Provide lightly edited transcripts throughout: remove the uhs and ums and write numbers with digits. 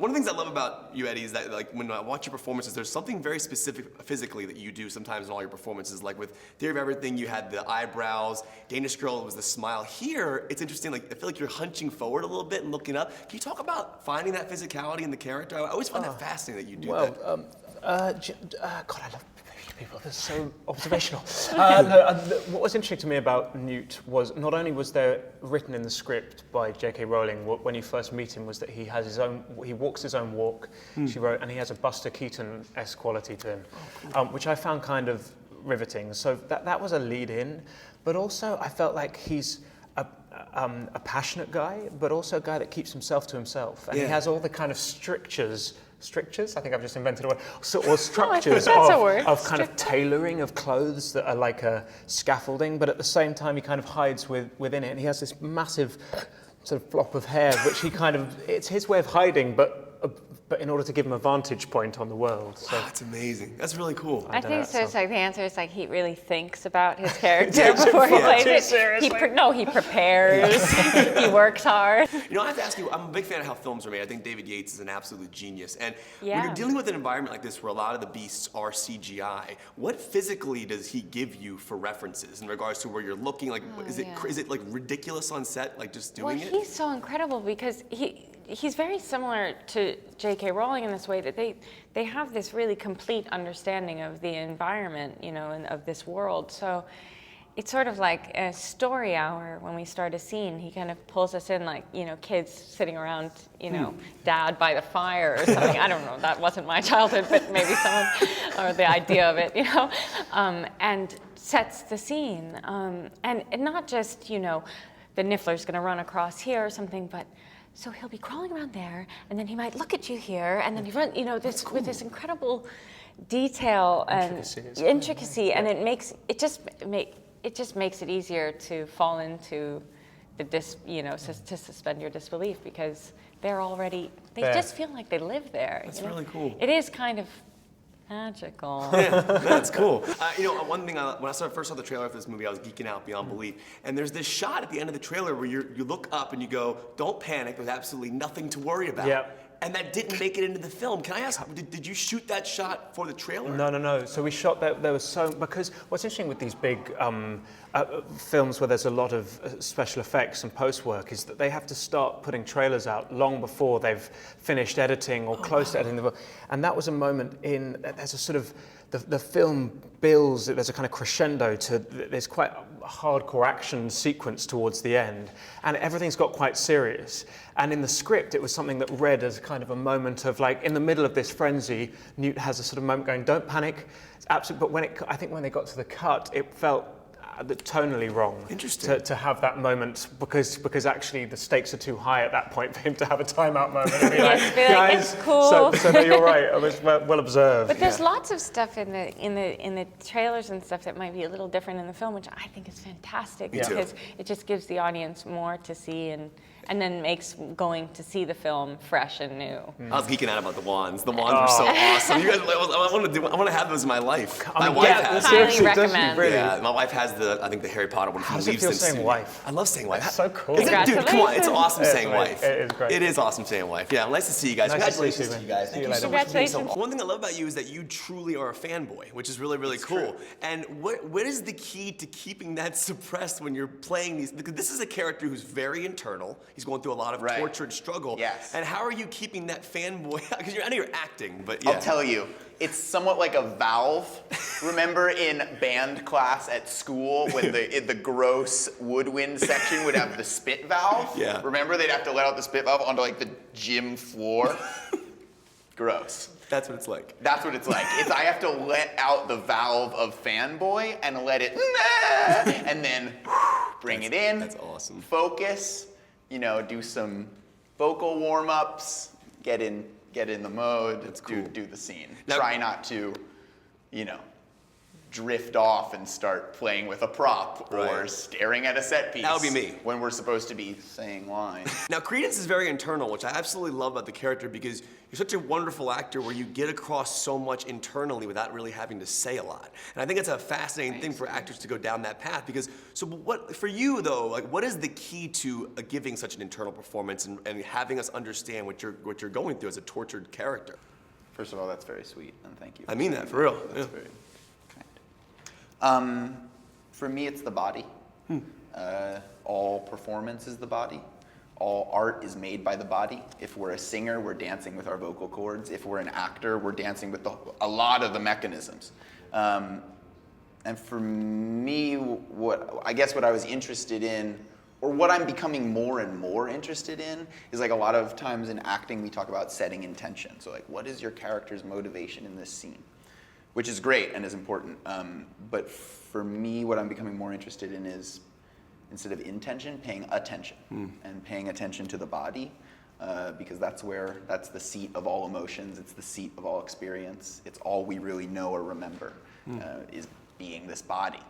One of the things I love about you, Eddie, is that like when I watch your performances, there's something very specific physically that you do sometimes in all your performances. Like with Theory of Everything, you had the eyebrows. Danish Girl, it was the smile. Here, it's interesting. Like I feel like you're hunching forward a little bit and looking up. Can you talk about finding that physicality in the character? I always find that fascinating that you do that. God, I love people. They're so observational. What was interesting to me about Newt was not only was there written in the script by J.K. Rowling when you first meet him was that he has his own, he walks his own walk, she wrote, and he has a Buster Keaton-esque quality to him, which I found kind of riveting. So that was a lead in, but also I felt like he's a passionate guy, but also a guy that keeps himself to himself, and he has all the kind of strictures, I think I've just invented a word, or structures of kind of tailoring of clothes that are like a scaffolding, but at the same time he kind of hides within it, and he has this massive sort of flop of hair, which he kind of, it's his way of hiding, but in order to give him a vantage point on the world. So. Wow, that's amazing. That's really cool. I think so. It's like the answer is like he really thinks about his character before he plays it. He prepares. He works hard. You know, I have to ask you, I'm a big fan of how films are made. I think David Yates is an absolute genius. And when you're dealing with an environment like this where a lot of the beasts are CGI, what physically does he give you for references in regards to where you're looking? Like, is it like ridiculous on set, like just doing it? Well, he's so incredible because he's very similar to J.K. Rowling in this way that they have this really complete understanding of the environment, you know, and of this world. So it's sort of like a story hour when we start a scene. He kind of pulls us in like, you know, kids sitting around, you know, dad by the fire or something. I don't know, that wasn't my childhood, but maybe someone, or the idea of it, you know, and sets the scene. And not just, you know, the Niffler's gonna run across here or something, but so he'll be crawling around there, and then he might look at you here, and then he run, you know, this with this incredible detail and intricacy, and it just makes it easier to fall into the to suspend your disbelief because they're already just feel like they live there. That's really cool. It is kind of magical. Yeah, that's cool. You know, one thing, when I first saw the trailer for this movie, I was geeking out beyond belief. And there's this shot at the end of the trailer where you look up and you go, don't panic, there's absolutely nothing to worry about. Yep. And that didn't make it into the film. Can I ask, did you shoot that shot for the trailer? No. So we shot that, because what's interesting with these big films where there's a lot of special effects and post-work is that they have to start putting trailers out long before they've finished editing or close to editing. And that was a moment there's a sort of, the film builds, there's a kind of crescendo there's quite a hardcore action sequence towards the end, and everything's got quite serious. And in the script, it was something that read as kind of a moment of like, in the middle of this frenzy, Newt has a sort of moment going, don't panic, it's absolute, but I think when they got to the cut, it felt tonally wrong. Interesting. To have that moment because actually the stakes are too high at that point for him to have a timeout moment and be like, guys, it's cool. So you're right. I was well observed. But there's lots of stuff in the trailers and stuff that might be a little different in the film, which I think is fantastic because it just gives the audience more to see and then makes going to see the film fresh and new. I was geeking out about the wands. The wands were so awesome. You guys, I want to have those in my life. My wife has. Highly recommend. Really? Yeah, my wife has I think the Harry Potter one. How does it feel saying wife? I love saying wife. That's so cool. Dude, come on, it's awesome saying wife. It is great. It is awesome saying wife. Yeah, nice to see you guys. Congratulations to you guys. Thank you so much for being so. One thing I love about you is that you truly are a fanboy, which is really, really cool. True. And what is the key to keeping that suppressed when you're playing these? Because this is a character who's very internal. He's going through a lot of torture and struggle. Yes. And how are you keeping that fanboy? Because I know you're acting, but yeah. I'll tell you, it's somewhat like a valve. Remember in band class at school when the gross woodwind section would have the spit valve? Yeah. Remember they'd have to let out the spit valve onto like the gym floor? Gross. That's what it's like. That's what it's like. I have to let out the valve of fanboy and let it, and then bring it in. That's awesome. Focus, do some vocal warm-ups, get in the mode, That's cool. do the scene. Now, try not to, drift off and start playing with a prop or Right. staring at a set piece. That would be me. When we're supposed to be saying lines. Now, Credence is very internal, which I absolutely love about the character because you're such a wonderful actor where you get across so much internally without really having to say a lot. And I think it's a fascinating thing for actors to go down that path because, so what, for you though, like what is the key to giving such an internal performance and having us understand what you're going through as a tortured character? First of all, that's very sweet, and thank you. I mean that, for real. That's Yeah. very kind. For me, it's the body. All performance is the body. All art is made by the body. If we're a singer, we're dancing with our vocal cords. If we're an actor, we're dancing with a lot of the mechanisms. And for me, what I was interested in, or what I'm becoming more and more interested in, is like a lot of times in acting we talk about setting intention. So like, what is your character's motivation in this scene? Which is great and is important. But for me, what I'm becoming more interested in is, instead of intention, paying attention. And paying attention to the body, because that's the seat of all emotions, it's the seat of all experience, it's all we really know or remember, is being this body.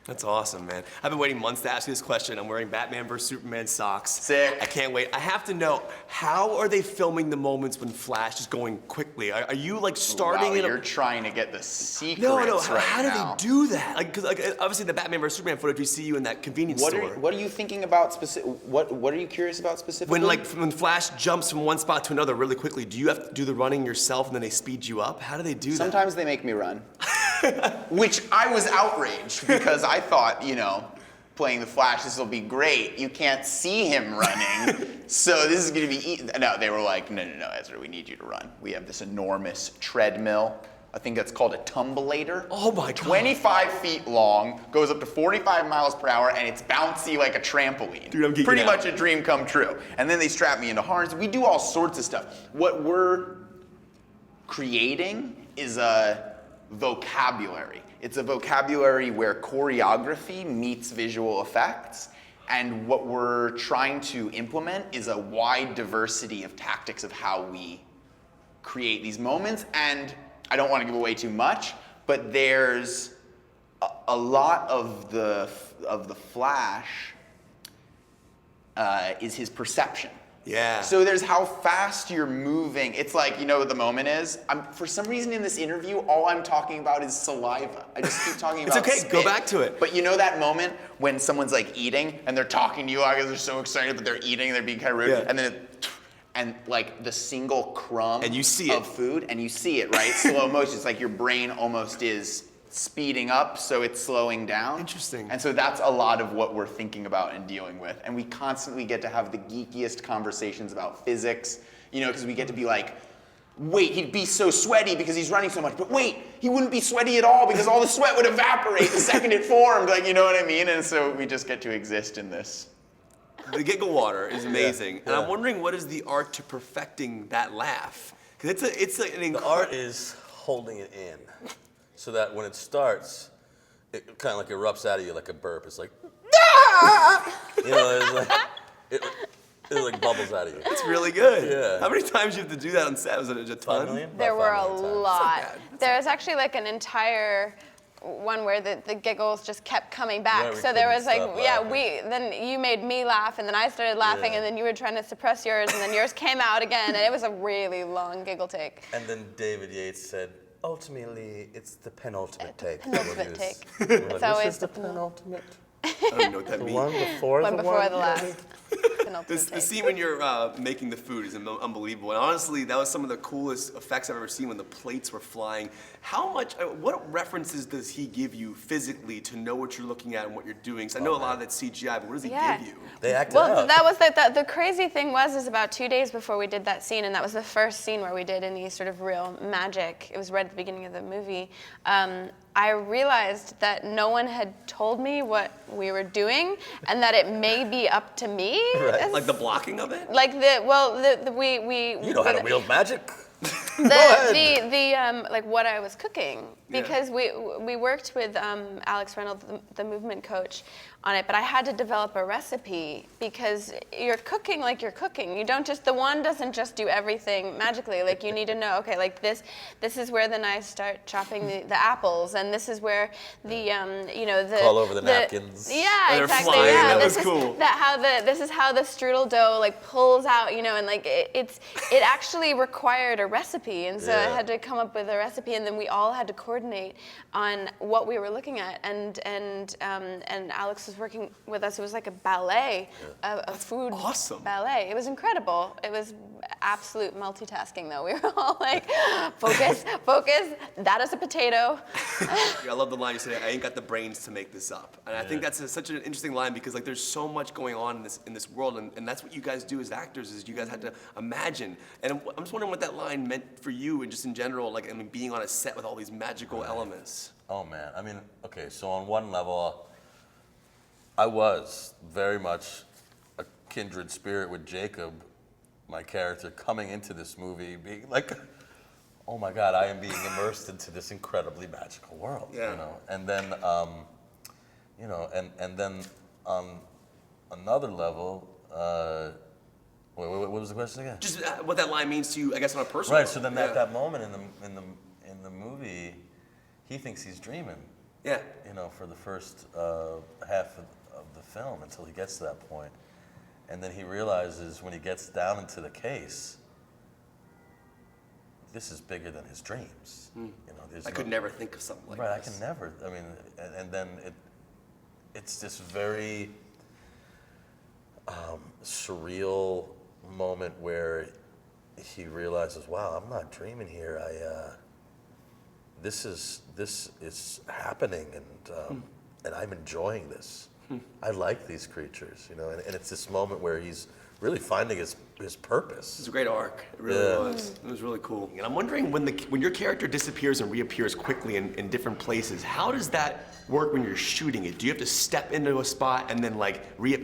That's awesome, man. I've been waiting months to ask you this question. I'm wearing Batman vs. Superman socks. Sick. I can't wait. I have to know, how are they filming the moments when Flash is going quickly? Are you like starting Wow, in you're trying to get the secrets No, right how now. do they do that? Like, cause obviously the Batman vs. Superman footage, we see you in that convenience store. What are you thinking about what are you curious about specifically? When Flash jumps from one spot to another really quickly, do you have to do the running yourself and then they speed you up? How do they do that? Sometimes they make me run. Which I was outraged because I thought, playing the Flash, this will be great. You can't see him running, so this is going to be No, they were like, no, Ezra, we need you to run. We have this enormous treadmill. I think that's called a tumblator. Oh my God. 25 feet long, goes up to 45 miles per hour, and it's bouncy like a trampoline. Dude, I'm geeking Pretty out. much a dream come true. And then they strap me into harness. We do all sorts of stuff. What we're creating is a vocabulary. It's a vocabulary where choreography meets visual effects, and what we're trying to implement is a wide diversity of tactics of how we create these moments. And I don't want to give away too much, but there's a lot of the Flash is his perception. Yeah. So there's how fast you're moving. It's like, you know what the moment is? For some reason in this interview, all I'm talking about is saliva. I just keep talking about It's okay, spit. go back to it. But you know that moment when someone's like eating and they're talking to you because they're so excited, but they're eating, they're being kind of rude, Yeah. and then and like the single crumb And you see of it. food, and you see it, right? Slow motion. It's like your brain almost is speeding up, so it's slowing down. Interesting. And so that's a lot of what we're thinking about and dealing with. And we constantly get to have the geekiest conversations about physics, because we get to be like, wait, he'd be so sweaty because he's running so much, but wait, he wouldn't be sweaty at all because all the sweat would evaporate the second it formed, like, you know what I mean? And so we just get to exist in this. The giggle water is amazing, and Yeah. I'm wondering what is the art to perfecting that laugh? Because it's an The incredible. art is holding it in, so that when it starts, it kind of like erupts out of you like a burp. It's like, it's like it like bubbles out of you. It's really good. Yeah. How many times you have to do that on set? Was it a ton? 5 million? There About were 5 a million times. lot. bad. There was actually like an entire one where the giggles just kept coming back. Yeah, we So there couldn't was like, stop yeah, laughing. then you made me laugh, and then I started laughing, Yeah. and then you were trying to suppress yours, and then yours came out again, and it was a really long giggle take. And then David Yates said, ultimately, it's the penultimate take. penultimate take. We're like, It's this always is the the penultimate. penultimate. I don't even know what that The means. one before One the before one. the last. The Penultimate take. scene when you're making the food is unbelievable. And honestly, that was some of the coolest effects I've ever seen when the plates were flying. What references does he give you physically to know what you're looking at and what you're doing? Because I know a lot of that's CGI, but what does he Yeah. give you? They acted Well, out. that was the crazy thing is about 2 days before we did that scene, and that was the first scene where we did any sort of real magic. It was right at the beginning of the movie. I realized that no one had told me what we were doing, and that it may be up to me. Right. Like the blocking of it? Like we You know how to wield magic. like what I was cooking, because we worked with Alex Reynolds, the movement coach, on it, but I had to develop a recipe because you're cooking like you're cooking. You don't just, the wand doesn't just do everything magically. Like you need to know, okay, like this is where the knives start chopping the apples, and this is where the, All over the napkins. Yeah, they're exactly. flying. Yeah, That was cool. This is how the strudel dough like pulls out, and like it actually required a recipe, and so I had to come up with a recipe, and then we all had to coordinate on what we were looking at, and Alex was working with us. It was like a ballet, a food awesome. ballet. It was incredible. It was absolute multitasking, though. We were all like, focus, that is a potato. I love the line you said, I ain't got the brains to make this up. And I think that's such an interesting line because like there's so much going on in this world, and that's what you guys do as actors, is you guys had to imagine. And I'm just wondering what that line meant for you and just in general, like being on a set with all these magical elements. Oh man, I mean, okay, so on one level, I was very much a kindred spirit with Jacob, my character, coming into this movie, being like, oh my God, I am being immersed into this incredibly magical world, And then, and then on another level, what was the question again? Just what that line means to you, I guess, on a personal Right. level. So then, at that moment in the movie, he thinks he's dreaming. Yeah. For the first half of the film until he gets to that point, and then he realizes when he gets down into the case, this is bigger than his dreams. I could never think of something like right. this. I can never. I mean, and then it's this very surreal moment where he realizes, wow, I'm not dreaming here. This is happening, and I'm enjoying this. I like these creatures, and it's this moment where he's really finding his purpose. It's a great arc. It really was. It was really cool. And I'm wondering when your character disappears and reappears quickly in different places, how does that work when you're shooting it? Do you have to step into a spot and then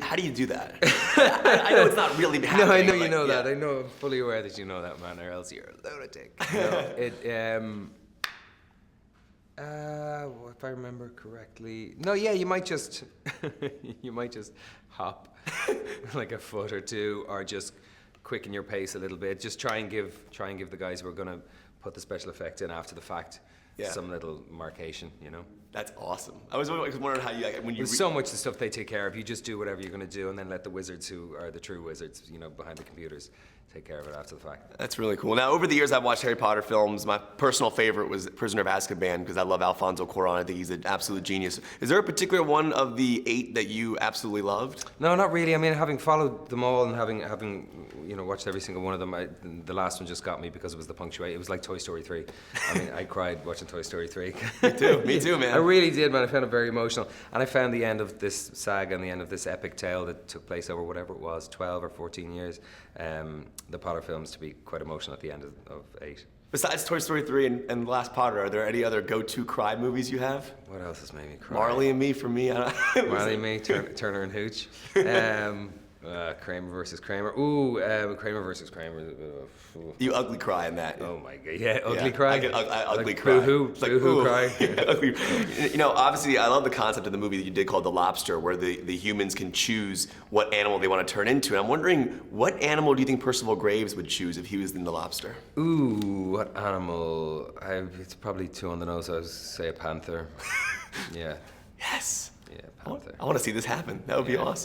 how do you do that? I know it's not really happening. No, I know you know that. I know, I'm fully aware that you know that, man, or else you're a lunatic. If I remember correctly, you might just hop like a foot or two, or just quicken your pace a little bit. Just try and give the guys who are gonna put the special effect in after the fact some little marcation, That's awesome. I was wondering how you, when you... There's so much of the stuff they take care of. You just do whatever you're going to do, and then let the wizards, who are the true wizards, behind the computers, take care of it after the fact. That's really cool. Now, over the years, I've watched Harry Potter films. My personal favorite was Prisoner of Azkaban, because I love Alfonso Cuarón. I think he's an absolute genius. Is there a particular one of the 8 that you absolutely loved? No, not really. I mean, having followed them all and having watched every single one of them, the last one just got me because it was the punctuation. It was like Toy Story 3. I mean, I cried watching Toy Story 3. Me too, man. I really did, man. I found it very emotional. And I found the end of this saga and the end of this epic tale that took place over whatever it was, 12 or 14 years, the Potter films, to be quite emotional at the end of 8. Besides Toy Story 3 and The Last Potter, are there any other go-to cry movies you have? What else has made me cry? Marley and Me for me. Marley and Me, Turner and Hooch. Kramer versus Kramer. Kramer versus Kramer. You ugly cry in that. Oh my God! Yeah, ugly cry. I get ugly like cry. Boo-hoo cry. Ugly. Obviously, I love the concept of the movie that you did called The Lobster, where the humans can choose what animal they want to turn into. And I'm wondering, what animal do you think Percival Graves would choose if he was in The Lobster? What animal? It's probably too on the nose. I would say a panther. Yeah. Yes. Yeah, panther. I want to see this happen. That would be awesome.